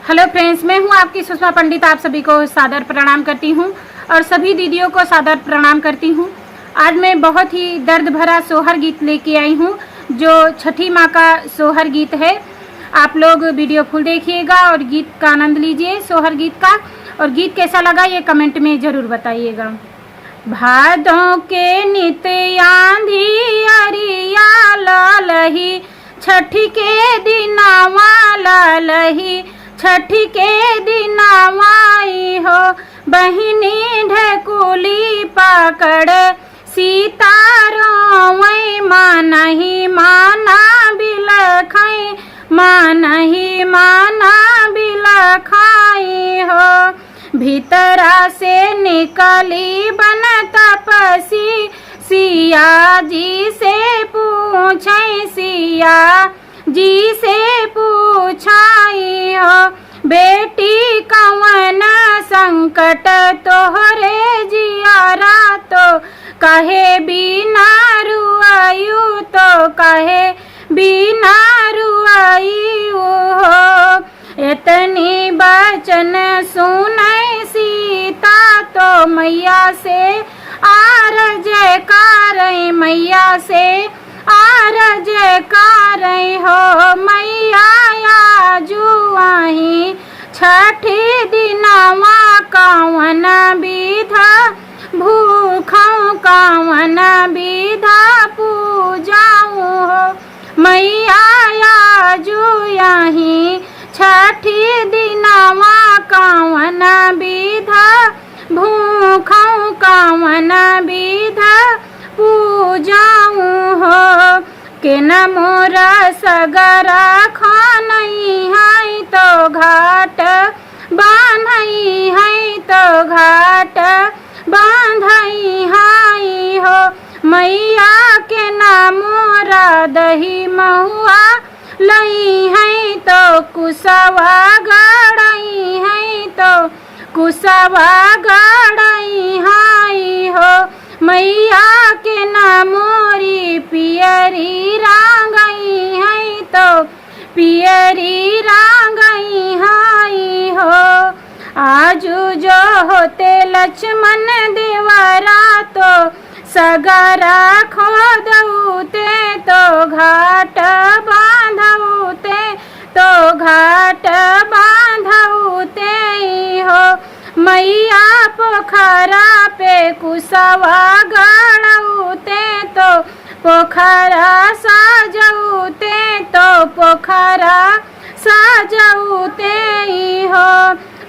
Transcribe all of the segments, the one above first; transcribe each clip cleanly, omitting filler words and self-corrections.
Hello friends, मैं हूं आपकी सुषमा पंडित। आप सभी को सादर प्रणाम करती हूं और सभी दीदियों को सादर प्रणाम करती हूं। आज मैं बहुत ही दर्द भरा सोहर गीत लेके आई हूं जो छठी माँ का सोहर गीत है। आप लोग वीडियो फुल देखिएगा और गीत का आनंद लीजिए, सोहर गीत का। और गीत कैसा लगा ये कमेंट में ज़रूर बताइएगा। भादों के नित आंधी अरिया लालही, छठी के दिनावा लालही, छठी के दिनावाई हो। बहिनी ढकुली पकड़ सीतारो वै मानही माना बिलखाई, मानही माना बिलखाई हो। भीतरा से निकली बन तपसी, सिया जी से पूछे, सिया जी से पूछाई हो। बेटी कवन संकट तोहरे जियारा, तो कहे बिना रुआयु, तो कहे बिना रुआयु हो। इतनी बचन सुनै सीता, तो मैया से आर जयकार, मैया से आर जयकार हो। मैया जुआही छठी दिनवा, कवन विधा भूखों, कवन विधा पूजाऊँ हो। मैया जुआही छठी दिनवा, कवन विधा भूखों, कवन विधा पूजाऊँ हो। के न मोरा सगरा खानई है, तो घाट बांधई है, तो घाट बांधई है हो। मैया के न मोरा दही महुआ लई है, तो कुसवा गड़ई है, तो कुसवा गड़ई है हो। मैया के न मोरी पियरी रांगई है, तो पियरी रांगई है हो। आजू जो होते लक्ष्मण देवरा, तो सगरा खोदउते, तो घाट बांधउते, तो घाट बांधउते हो। मैया पोखरा पे कुसवा गड़उते, तो पोखरा साजउते, तो पोखरा साजउते हो।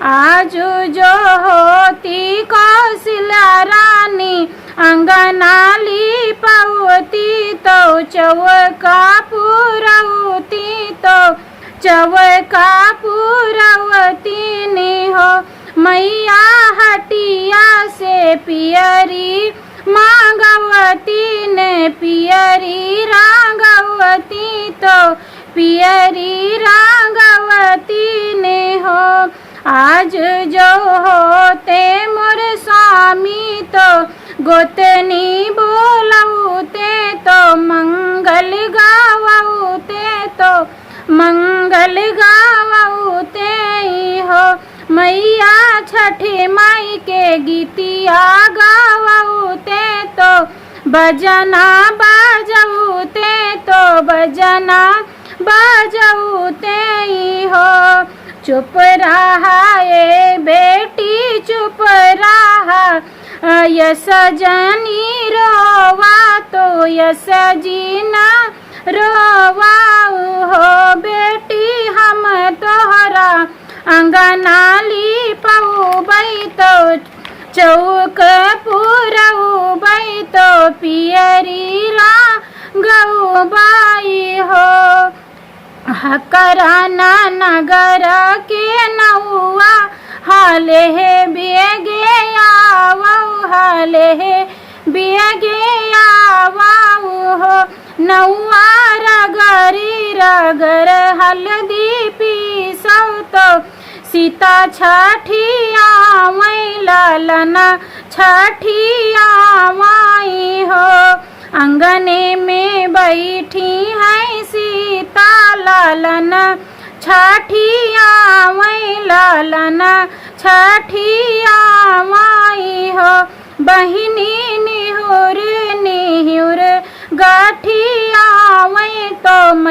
आजू जो होती कौशल्या रानी, अंगना लिपउती, तो चौका पुरउती, तो चौका पुरउती ने हो। मैया हटिया से पियरी मांगवती ने, पियरी रांगवती, तो पियरी रांगवती ने हो। आज जो होते मोर स्वामी, तो गोतनी बोलउते, तो मंगल गावउते, तो मंगल गावउते हो। मैया छठी माई के गीतिया गावउते, तो बजना बाजउते, तो बजना बाजउते हो। चुप रहा ए बेटी, चुप रहा, यस जनी रोवा, तो यस जीना रोवा हो। बेटी हम तोहरा अंगना लिपउबै, तो चौक पुरउबै, तो पियरी रांगउबै हो। हकराना नगर के नौआ, हाले हे बेगे आवऊ, हाले हे बेगे आवऊ हो। नौआ रगरी रगर हल्दी पीसऊ, तो सीता छठी आवै, लालना छठी आवै हो। अंगने में बैठी है सीता लालन छठिया वै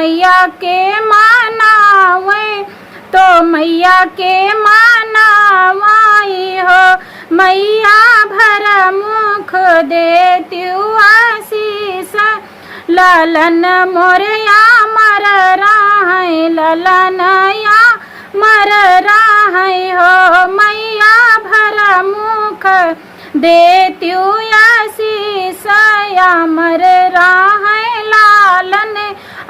मैया के मानावे, तो मैया के मानावाई हो। मैया भर मुख देती आशीष, ललन मोरया मर राहे, ललन या मर राहे हो। मैया भर मुख देती आशीष, अमर राहे लालन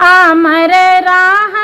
अमर राह